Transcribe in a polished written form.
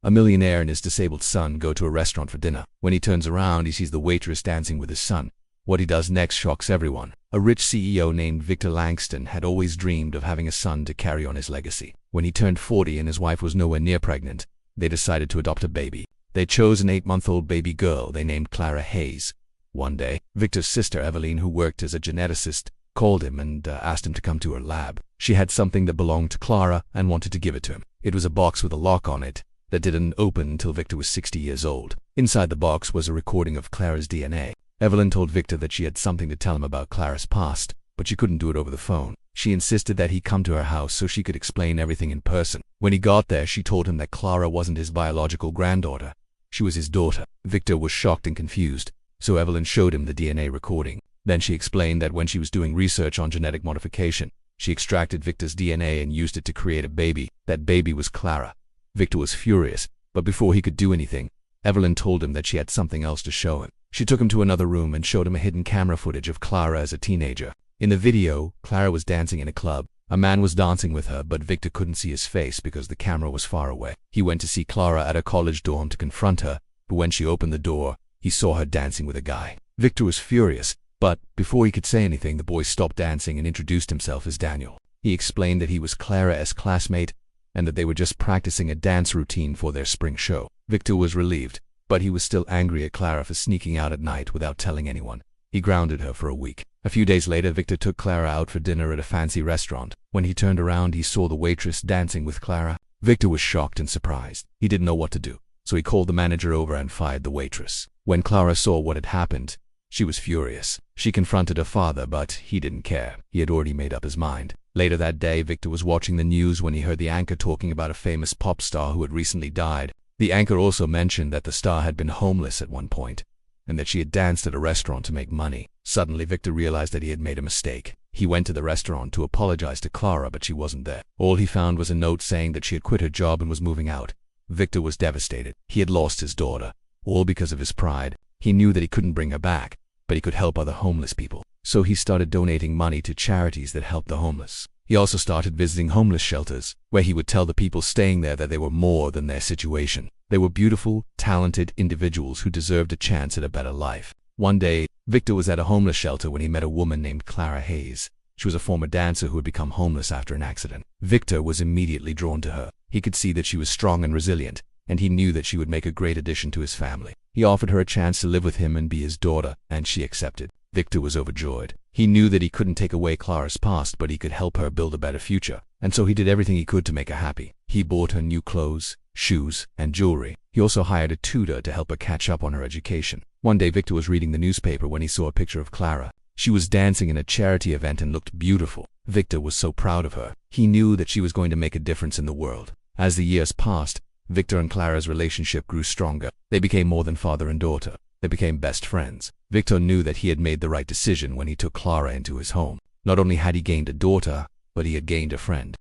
A millionaire and his disabled son go to a restaurant for dinner. When he turns around, he sees the waitress dancing with his son. What he does next shocks everyone. A rich CEO named Victor Langston had always dreamed of having a son to carry on his legacy. When he turned 40 and his wife was nowhere near pregnant, they decided to adopt a baby. They chose an 8-month-old baby girl they named 𝐢𝐲. One day, Victor's sister Evelyn, who worked as a geneticist, called him and asked him to come to her lab. She had something that belonged to Clara and wanted to give it to him. It was a box with a lock on it that didn't open until Victor was 60 years old. Inside the box was a recording of Clara's DNA. Evelyn told Victor that she had something to tell him about Clara's past, but she couldn't do it over the phone. She insisted that he come to her house so she could explain everything in person. When he got there, she told him that Clara wasn't his biological granddaughter. She was his daughter. Victor was shocked and confused, so Evelyn showed him the DNA recording. Then she explained that when she was doing research on genetic modification, she extracted Victor's DNA and used it to create a baby. That baby was Clara. Victor was furious, but before he could do anything, Evelyn told him that she had something else to show him. She took him to another room and showed him a hidden camera footage of Clara as a teenager. In the video, Clara was dancing in a club. A man was dancing with her, but Victor couldn't see his face because the camera was far away. He went to see Clara at a college dorm to confront her, but when she opened the door, he saw her dancing with a guy. Victor was furious, but before he could say anything, the boy stopped dancing and introduced himself as Daniel. He explained that he was Clara's classmate and that they were just practicing a dance routine for their spring show. Victor was relieved, but he was still angry at Clara for sneaking out at night without telling anyone. He grounded her for a week. A few days later, Victor took Clara out for dinner at a fancy restaurant. When he turned around, he saw the waitress dancing with Clara. Victor was shocked and surprised. He didn't know what to do, so he called the manager over and fired the waitress. When Clara saw what had happened, she was furious. She confronted her father, but he didn't care. He had already made up his mind. Later that day, Victor was watching the news when he heard the anchor talking about a famous pop star who had recently died. The anchor also mentioned that the star had been homeless at one point, and that she had danced at a restaurant to make money. Suddenly, Victor realized that he had made a mistake. He went to the restaurant to apologize to Clara, but she wasn't there. All he found was a note saying that she had quit her job and was moving out. Victor was devastated. He had lost his daughter, all because of his pride. He knew that he couldn't bring her back, but he could help other homeless people. So he started donating money to charities that help the homeless. He also started visiting homeless shelters, where he would tell the people staying there that they were more than their situation. They were beautiful, talented individuals who deserved a chance at a better life. One day, Victor was at a homeless shelter when he met a woman named 𝐢𝐲. She was a former dancer who had become homeless after an accident. Victor was immediately drawn to her. He could see that she was strong and resilient, and he knew that she would make a great addition to his family. He offered her a chance to live with him and be his daughter, and she accepted. Victor was overjoyed. He knew that he couldn't take away Clara's past, but he could help her build a better future, and so he did everything he could to make her happy. He bought her new clothes, shoes, and jewelry. He also hired a tutor to help her catch up on her education. One day, Victor was reading the newspaper when he saw a picture of Clara. She was dancing in a charity event and looked beautiful. Victor was so proud of her. He knew that she was going to make a difference in the world. As the years passed, Victor and Clara's relationship grew stronger. They became more than father and daughter. They became best friends. Victor knew that he had made the right decision when he took Clara into his home. Not only had he gained a daughter, but he had gained a friend.